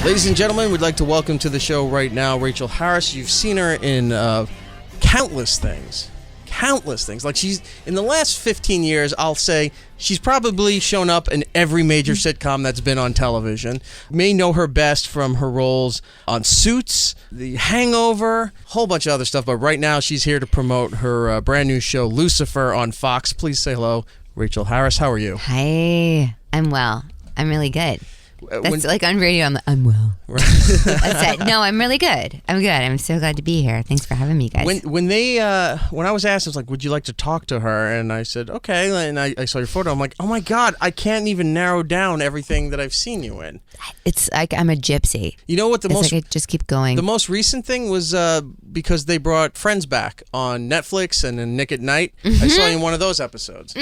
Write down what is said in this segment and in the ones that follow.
Ladies and gentlemen, we'd like to welcome to the show right now Rachael Harris. You've seen her in countless things. Like she's, in the last 15 years, I'll say, she's probably shown up in every major sitcom that's been on television. You may know her best from her roles on Suits, The Hangover, a whole bunch of other stuff. But right now, she's here to promote her brand new show, Lucifer, on Fox. Please say hello, Rachael Harris. How are you? Hi, I'm well. I'm really good. That's like on radio, I'm well. That's it. No, I'm really good. I'm good. I'm so glad to be here. Thanks for having me, guys. When I was asked, I was like, would you like to talk to her? And I said, okay. And I saw your photo. I'm like, oh my God, I can't even narrow down everything that I've seen you in. It's like I'm a gypsy. You know what? Like I just keep going. The most recent thing was because they brought Friends back on Netflix and then Nick at Night. I saw you in one of those episodes.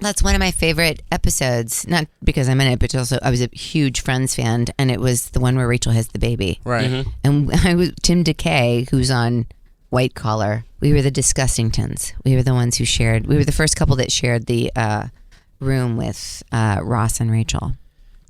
That's one of my favorite episodes. Not because I'm in it, but also I was a huge Friends fan, and it was the one where Rachel has the baby. Right. Mm-hmm. And I was Tim DeKay, who's on White Collar. We were the Disgustingtons. We were the ones who shared. We were the first couple that shared the room with Ross and Rachel.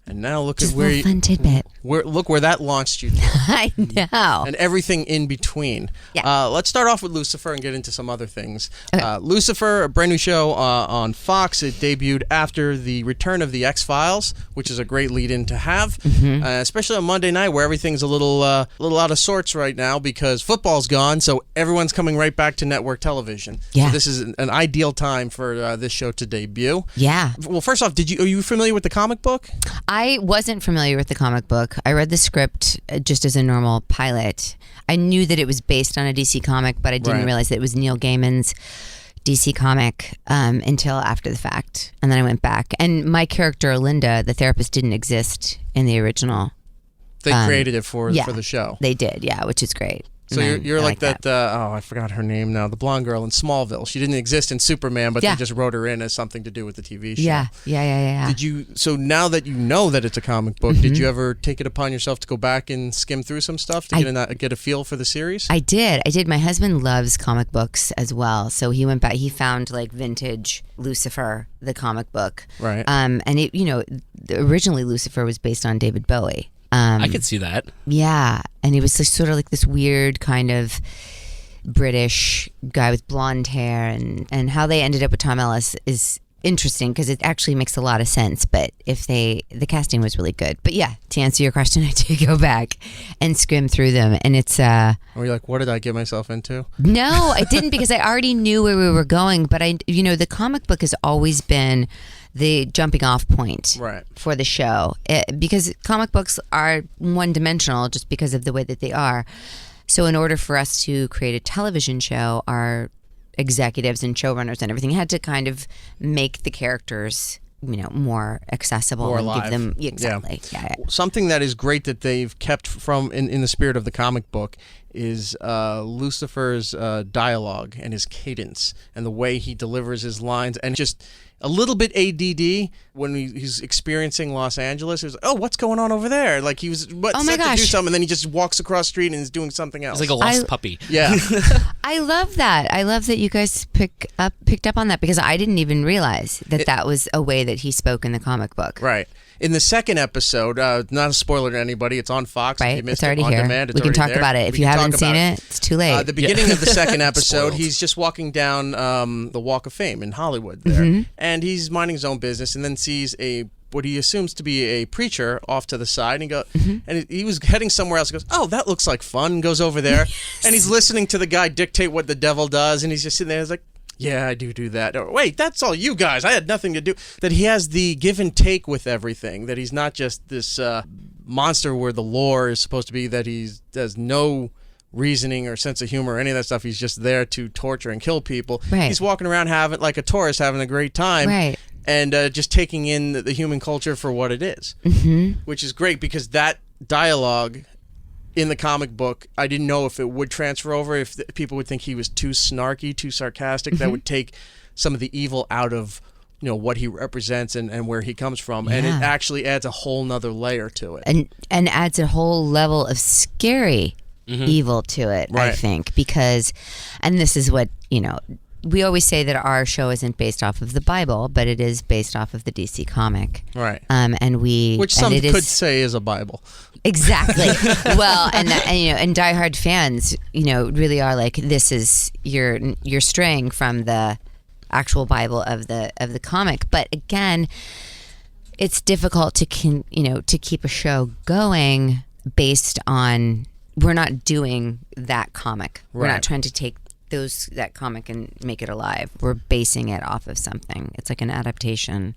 And now look Just at where a little fun tidbit. Look where that launched you. I know. And everything in between. Yeah. Let's start off with Lucifer and get into some other things. Okay. Lucifer, a brand new show on Fox. It debuted after the return of the X-Files, which is a great lead-in to have, especially on Monday night where everything's a little out of sorts right now because football's gone, so everyone's coming right back to network television. Yeah. So this is an ideal time for this show to debut. Yeah. Well, first off, are you familiar with the comic book? I wasn't familiar with the comic book. I read the script just as a normal pilot. I knew that it was based on a DC comic, but I didn't realize that it was Neil Gaiman's DC comic until after the fact. And then I went back. And my character, Linda, the therapist, didn't exist in the original. They created it for the show. They did, yeah, which is great. So you're like that. I forgot her name now. The blonde girl in Smallville. She didn't exist in Superman, but they just wrote her in as something to do with the TV show. Yeah. Did you? So now that you know that it's a comic book, did you ever take it upon yourself to go back and skim through some stuff to get a feel for the series? I did. My husband loves comic books as well, so he went back. He found like vintage Lucifer, the comic book. Right. And it, originally Lucifer was based on David Bowie. I could see that. Yeah, and he was sort of like this weird kind of British guy with blonde hair, and how they ended up with Tom Ellis is interesting because it actually makes a lot of sense. But the casting was really good. But yeah, to answer your question, I did go back and skim through them, and it's Were you like, what did I get myself into? No, I didn't because I already knew where we were going. But the comic book has always been the jumping off point for the show because comic books are one-dimensional just because of the way that they are. So in order for us to create a television show, our executives and showrunners and everything had to kind of make the characters more accessible, more and alive. Give them exactly. Yeah. Something that is great that they've kept from in the spirit of the comic book is Lucifer's dialogue and his cadence and the way he delivers his lines, and just a little bit ADD when he's experiencing Los Angeles. He was like, oh, what's going on over there? Like he was set to do something, and then he just walks across the street and is doing something else. It's like a lost puppy. Yeah. I love that. I love that you guys picked up on that because I didn't even realize that was a way that he spoke in the comic book. Right. In the second episode, not a spoiler to anybody, it's on Fox. Right, if you missed it's already it on here. demand, it's we can talk there. about it. If you haven't seen it, it's too late. The beginning of the second episode, he's just walking down the Walk of Fame in Hollywood there, and he's minding his own business, and then sees what he assumes to be a preacher off to the side, and he was heading somewhere else. He goes, oh, that looks like fun. Goes over there, and he's listening to the guy dictate what the devil does, and he's just sitting there. He's like, yeah, I do that. Or, wait, that's all you guys. I had nothing to do. That he has the give and take with everything. That he's not just this monster where the lore is supposed to be that he has no reasoning or sense of humor or any of that stuff. He's just there to torture and kill people. Right. He's walking around like a tourist having a great time. Right. And just taking in the human culture for what it is. Which is great because that dialogue in the comic book, I didn't know if it would transfer over, if people would think he was too snarky, too sarcastic. That would take some of the evil out of what he represents and where he comes from. And it actually adds a whole nother layer to it. And adds a whole level of scary evil to it, I think, because, and this is what, we always say that our show isn't based off of the Bible, but it is based off of the DC comic. Right. Which some could say is a Bible. Exactly. Well, and diehard fans, really are like, this is you're straying from the actual Bible of the comic. But again, it's difficult to keep a show going based on, we're not doing that comic. Right. We're not trying to take that comic and make it alive. We're basing it off of something. It's like an adaptation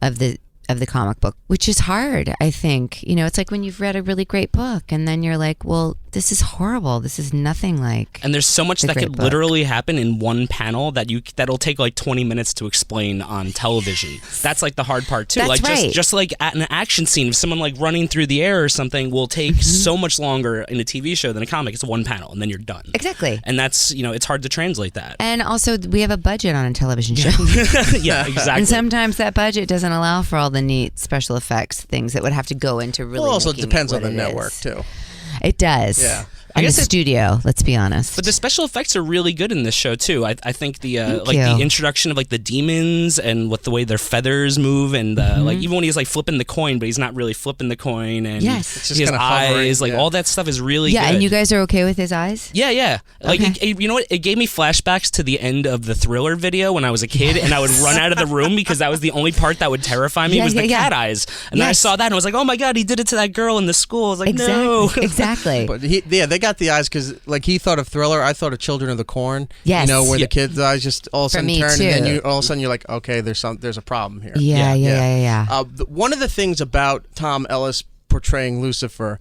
of the comic book, which is hard, I think. It's like when you've read a really great book and then you're like, well, this is horrible. This is nothing like. And there's so much that could literally happen in one panel that'll take like 20 minutes to explain on television. That's like the hard part too. That's like right. just like at an action scene, if someone like running through the air or something will take so much longer in a TV show than a comic. It's one panel and then you're done. Exactly. And that's, it's hard to translate that. And also we have a budget on a television show. Yeah, exactly. And sometimes that budget doesn't allow for all the neat special effects things that would have to go into really. Well, also making depends it on the what it network is. too. It does. Yeah. And the studio, let's be honest. But the special effects are really good in this show too. I think the Thank like you. the introduction of like the demons and with the way their feathers move and like even when he's like flipping the coin, but he's not really flipping the coin and Yes. It's just he has kinda eyes, hovering, like all that stuff is really Yeah, good. and you guys are okay with his eyes? Yeah. Like, Okay. you know what? It gave me flashbacks to the end of the Thriller video when I was a kid, and I would run out of the room because that was the only part that would terrify me was the cat eyes. And then I saw that and I was like, oh my God, he did it to that girl in the school. I was like, no. Exactly. But they got the eyes because like he thought of Thriller, I thought of Children of the Corn. Yes. Where the kid's eyes just all of a sudden me turn, too. and then all of a sudden you're like, okay, there's a problem here. Yeah. One of the things about Tom Ellis portraying Lucifer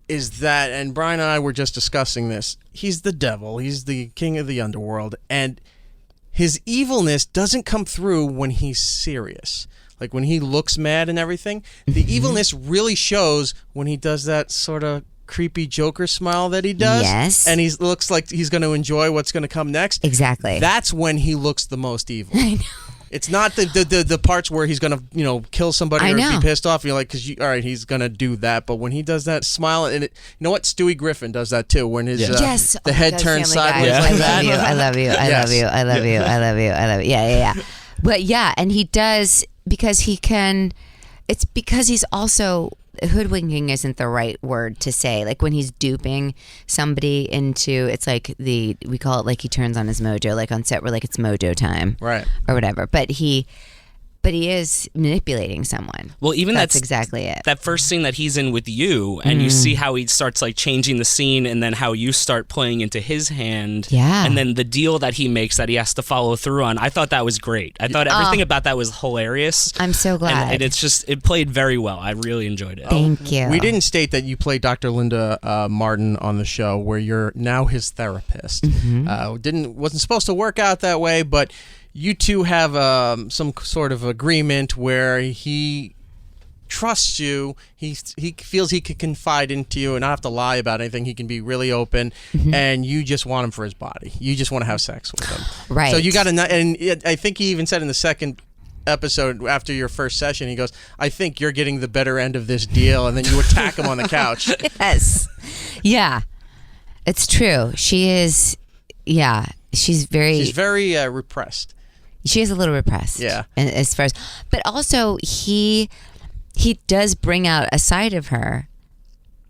is that, and Brian and I were just discussing this, he's the devil, he's the king of the underworld, and his evilness doesn't come through when he's serious. Like when he looks mad and everything, the evilness really shows when he does that sort of creepy Joker smile that he does. Yes. And he looks like he's going to enjoy what's going to come next. Exactly. That's when he looks the most evil. I know. It's not the parts where he's gonna kill somebody or be pissed off. You're like, all right, he's gonna do that. But when he does that smile, and you know what, Stewie Griffin does that too. When his the head turns sideways. I Like love that. you. I love you. I love you. I love you. I love you. I love you. Yeah. But yeah, and he does because he can. It's because he's also. Hoodwinking isn't the right word to say. Like when he's duping somebody into, it's like we call it like he turns on his mojo. Like on set, we're like it's mojo time, right, or whatever. But he is manipulating someone. Well, even that's exactly it. That first scene that he's in with you, and you see how he starts like changing the scene, and then how you start playing into his hand. Yeah. And then the deal that he makes that he has to follow through on. I thought that was great. I thought everything about that was hilarious. I'm so glad. And it played very well. I really enjoyed it. Thank you. We didn't state that you play Dr. Linda Martin on the show, where you're now his therapist. Wasn't supposed to work out that way, but you two have some sort of agreement where he trusts you. He feels he could confide into you and not have to lie about anything. He can be really open, and you just want him for his body. You just want to have sex with him. Right. So you got to, and I think he even said in the second episode after your first session, he goes, I think you're getting the better end of this deal, and then you attack him on the couch. Yes. Yeah. It's true. She is, she's very repressed. She is a little repressed. Yeah. And as far as, but also he does bring out a side of her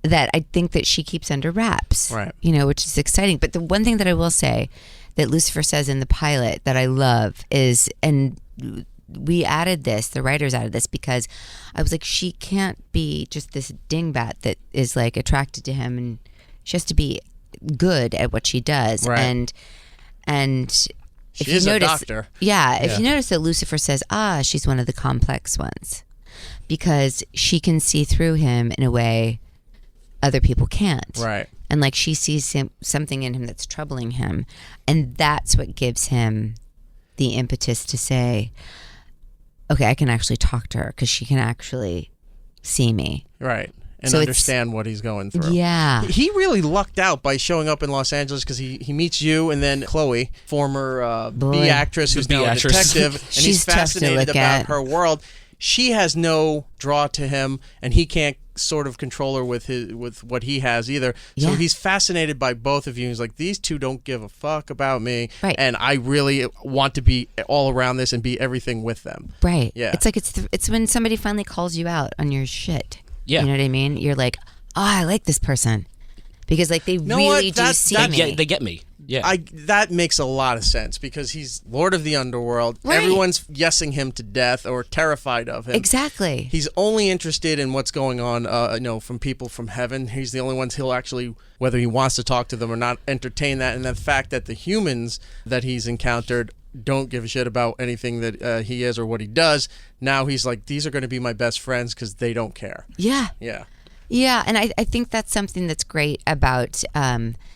that I think that she keeps under wraps. Right. Which is exciting. But the one thing that I will say that Lucifer says in the pilot that I love is, and we added this, the writers added this, because I was like, she can't be just this dingbat that is like attracted to him, and she has to be good at what she does. Right. And She is a doctor. Yeah, if you notice that Lucifer says, she's one of the complex ones, because she can see through him in a way other people can't. Right. And like she sees something in him that's troubling him, and that's what gives him the impetus to say, okay, I can actually talk to her because she can actually see me. Right. And So understand what he's going through. Yeah. He really lucked out by showing up in Los Angeles because he meets you and then Chloe, former B actress who's now a detective, and She's he's tough to fascinated look about at. her world. She has no draw to him, and he can't sort of controller with what he has either. So he's fascinated by both of you. He's like, these two don't give a fuck about me, and I really want to be all around this and be everything with them. Right. Yeah. It's like it's when somebody finally calls you out on your shit. Yeah. You know what I mean? You're like, oh, I like this person because like they really do see me. They get me. Yeah. That makes a lot of sense because he's Lord of the Underworld. Right. Everyone's yesing him to death or terrified of him. Exactly. He's only interested in what's going on, from people from heaven. He's the only ones he'll actually, whether he wants to talk to them or not, entertain that. And the fact that the humans that he's encountered don't give a shit about anything that he is or what he does. Now he's like, these are going to be my best friends because they don't care. Yeah. Yeah. Yeah, and I think that's something that's great about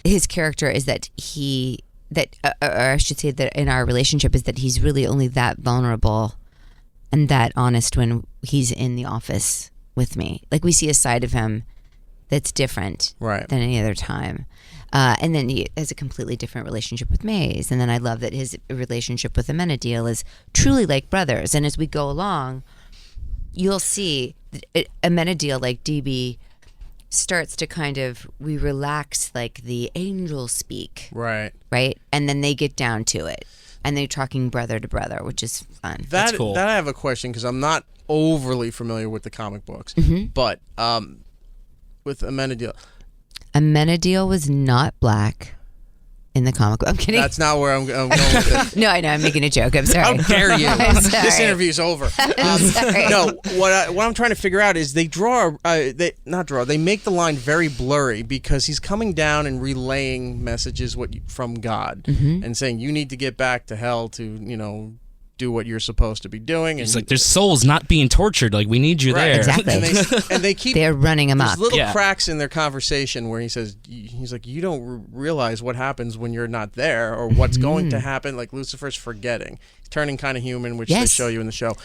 his character is that or I should say that in our relationship is that he's really only that vulnerable and that honest when he's in the office with me. Like we see a side of him that's different than any other time. And then he has a completely different relationship with Maze. And then I love that his relationship with Amenadiel is truly like brothers. And as we go along, you'll see Amenadiel, like DB, starts to we relax like the angel speak. Right. And then they get down to it. And they're talking brother to brother, which is fun. That's cool. That I have a question because I'm not overly familiar with the comic books. But with Amenadiel. Amenadiel was not black in the comic book. I'm kidding. That's not where I'm going with it. No, I know. I'm making a joke. I'm sorry. How dare you? This interview's over. Sorry. No, what I'm trying to figure out is they make the line very blurry because he's coming down and relaying messages from God and saying you need to get back to hell to, do what you're supposed to be doing. And it's like there's souls not being tortured. Like we need you there. Exactly. and they keep they're running him up. There's little cracks in their conversation where he's like, you don't realize what happens when you're not there or what's going to happen. Like Lucifer's forgetting, he's turning kind of human, which they show you in the show.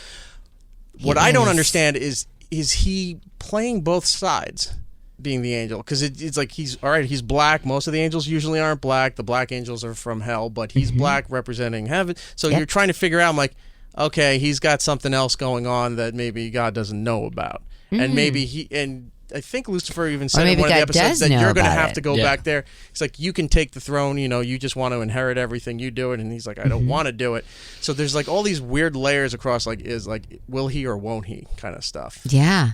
What I don't understand is he playing both sides? Being the angel, because it's like he's black. Most of the angels usually aren't black. The black angels are from hell, but he's black representing heaven. So you're trying to figure out, I'm like, okay, he's got something else going on that maybe God doesn't know about, and maybe I think Lucifer even said in one of the episodes that you're going to have to go back there. It's like, you can take the throne, you just want to inherit everything, you do it. And he's like, I don't want to do it. So there's like all these weird layers across, will he or won't he kind of stuff. Yeah.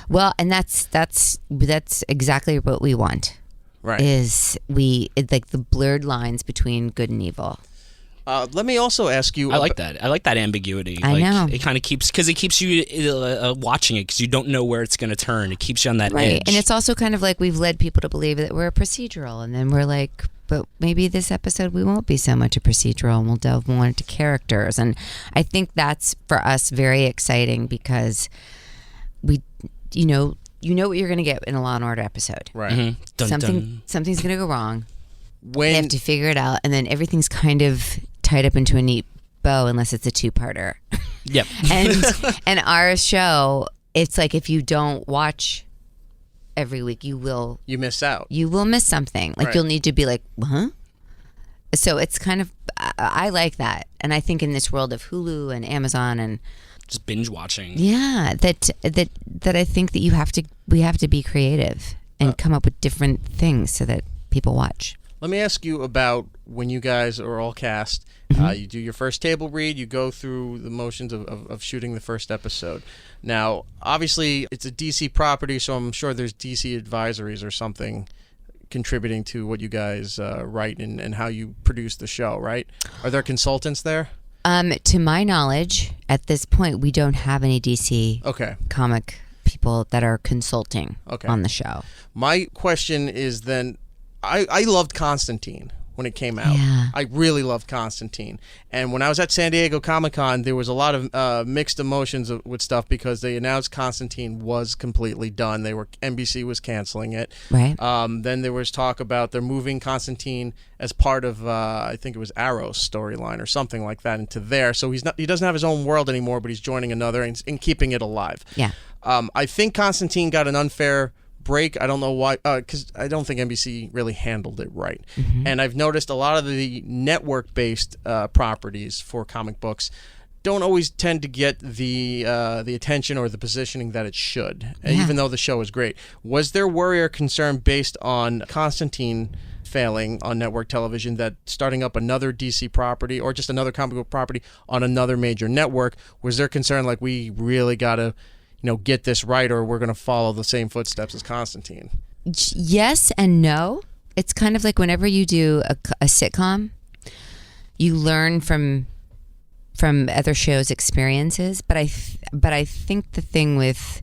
Well, and that's exactly what we want. Right. Is like the blurred lines between good and evil. Let me also ask you. I like that. I like that ambiguity. I know. It kind of keeps you watching it because you don't know where it's going to turn. It keeps you on that edge. And it's also kind of like we've led people to believe that we're a procedural, and then we're like, but maybe this episode we won't be so much a procedural, and we'll delve more into characters. And I think that's for us very exciting because we. You know what you're going to get in a Law and Order episode. Right. Something's going to go wrong. You have to figure it out, and then everything's kind of tied up into a neat bow unless it's a two-parter. Yep. And our show, it's like if you don't watch every week, you miss out. You will miss something. Like you'll need to be like, huh? So it's kind of, I like that. And I think in this world of Hulu and Amazon and just binge watching. Yeah, that I think that we have to be creative and come up with different things so that people watch. Let me ask you about when you guys are all cast. You do your first table read. You go through the motions of shooting the first episode. Now, obviously, it's a DC property, so I'm sure there's DC advisories or something contributing to what you guys write and how you produce the show, right? Are there consultants there? To my knowledge, at this point, we don't have any DC comic people that are consulting on the show. My question is then, I loved Constantine when it came out. Yeah. I really loved Constantine. And when I was at San Diego Comic-Con, there was a lot of mixed emotions with stuff because they announced Constantine was completely done. NBC was canceling it. Right. Then there was talk about they're moving Constantine as part of, I think it was Arrow's storyline or something like that into there. So he doesn't have his own world anymore, but he's joining another and keeping it alive. Yeah. I think Constantine got an unfair break. I don't know why, because I don't think NBC really handled it right. And I've noticed a lot of the network-based properties for comic books don't always tend to get the attention or the positioning that it should, even though the show is great. Was there worry or concern based on Constantine failing on network television, that starting up another DC property or just another comic book property on another major network, was there concern like we really got to get this right, or we're going to follow the same footsteps as Constantine? Yes and no. It's kind of like whenever you do a sitcom, you learn from other shows' experiences. But I think the thing with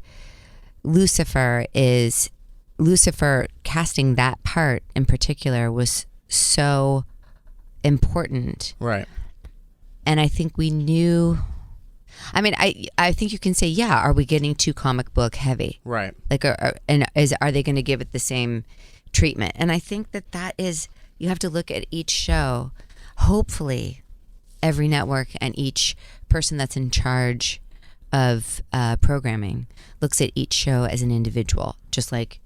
Lucifer is Lucifer casting that part in particular was so important. Right. And I think we knew. I mean, I think you can say, yeah, are we getting too comic book heavy? Right. Like, are they going to give it the same treatment? And I think that is, you have to look at each show. Hopefully, every network and each person that's in charge of programming looks at each show as an individual. Just like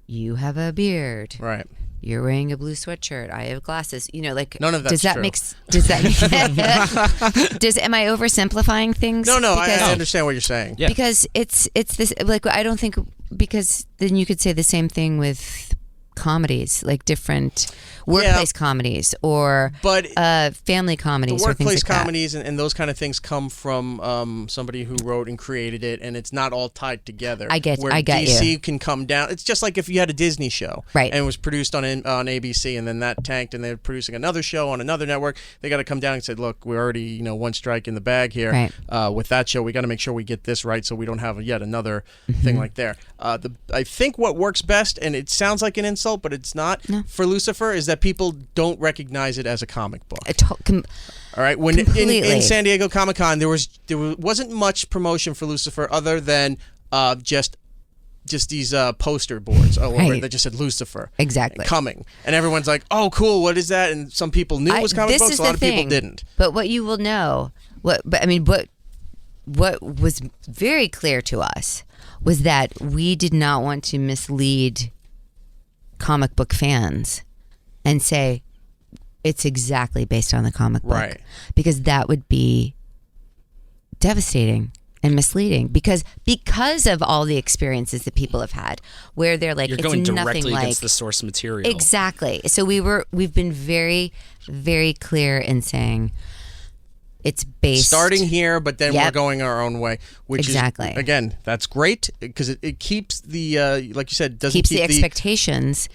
you have a beard. Right. You're wearing a blue sweatshirt. I have glasses. Like none of that's true. Am I oversimplifying things? No. I understand what you're saying. Yeah. Because it's this, like, I don't think, because then you could say the same thing with comedies, like different workplace comedies or family comedies. The workplace or things like comedies and those kind of things come from somebody who wrote and created it, and it's not all tied together. I get DC you. can come down. It's just like if you had a Disney show, right, and it was produced on ABC, and then that tanked, and they're producing another show on another network. They got to come down and say, look, we're already one strike in the bag here. Right. With that show, we got to make sure we get this right, so we don't have yet another thing like there. I think what works best, and it sounds like an insult, but it's not, for Lucifer, is that people don't recognize it as a comic book. All right, when in San Diego Comic-Con, there wasn't much promotion for Lucifer other than just these poster boards that just said Lucifer. Exactly. Coming. And everyone's like, oh, cool, what is that? And some people knew it was comic books, a lot of people didn't. But what you will know, what was very clear to us was that we did not want to mislead comic book fans and say it's exactly based on the comic book. Right. Because that would be devastating and misleading because of all the experiences that people have had where they're like, you're it's going nothing directly like against the source material. Exactly. So we've been very, very clear in saying it's based starting here, but then we're going our own way, which is again, that's great because it keeps the like you said, doesn't keep the expectations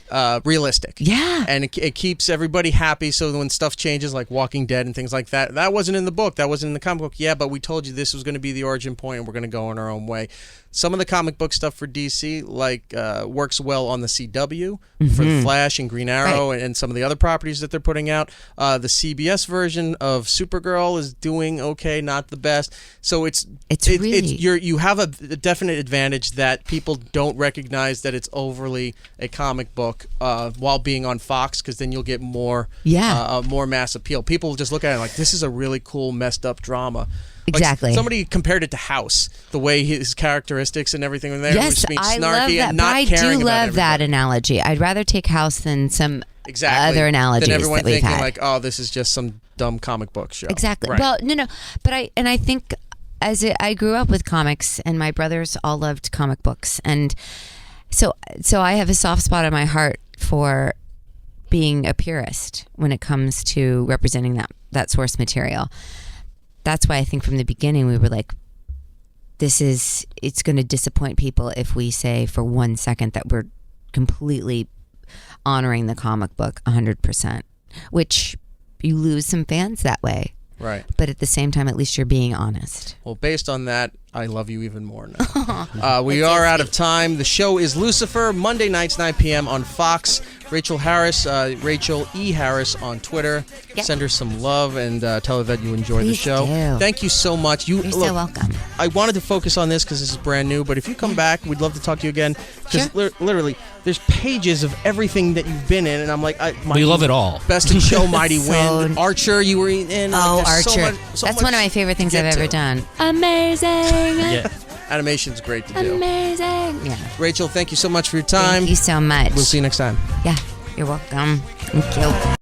realistic. Yeah, and it keeps everybody happy. So when stuff changes, like Walking Dead and things like that, that wasn't in the book, that wasn't in the comic book. Yeah, but we told you this was going to be the origin point, and we're going to go in our own way. Some of the comic book stuff for DC, like works well on the CW for the Flash and Green Arrow and some of the other properties that they're putting out. The CBS version of Supergirl is doing okay, not the best. So you have a definite advantage that people don't recognize that it's overly a comic book while being on Fox, because then you'll get more mass appeal. People will just look at it like, this is a really cool messed up drama. Exactly. Like somebody compared it to House, the way his characteristics and everything in there was being snarky love that, and not but caring I do about love everybody. That analogy. I'd rather take House than some other analogies than everyone that we've thinking had. like, oh, this is just some dumb comic book show. Exactly. Right. Well, no, but I think I grew up with comics, and my brothers all loved comic books, and so I have a soft spot in my heart for being a purist when it comes to representing that source material. That's why I think from the beginning we were like, it's going to disappoint people if we say for 1 second that we're completely honoring the comic book 100%, which you lose some fans that way. Right. But at the same time, at least you're being honest. Well, based on that, I love you even more now. We are out of time. The show is Lucifer, Monday nights, 9 p.m. on Fox. Rachael Harris, Rachael E. Harris on Twitter. Yep. Send her some love and tell her that you enjoy the show. Do. Thank you so much. You're so welcome. I wanted to focus on this because this is brand new, but if you come back, we'd love to talk to you again. Because literally, there's pages of everything that you've been in, and I'm like, we love it all. Best in Show, Mighty Wind, Archer, you were in. Oh, Archer. That's one of my favorite things I've ever done. Amazing. Yeah. Animation's great to do. Amazing. Yeah. Rachel, thank you so much for your time. Thank you so much. We'll see you next time. Yeah, you're welcome. Thank you.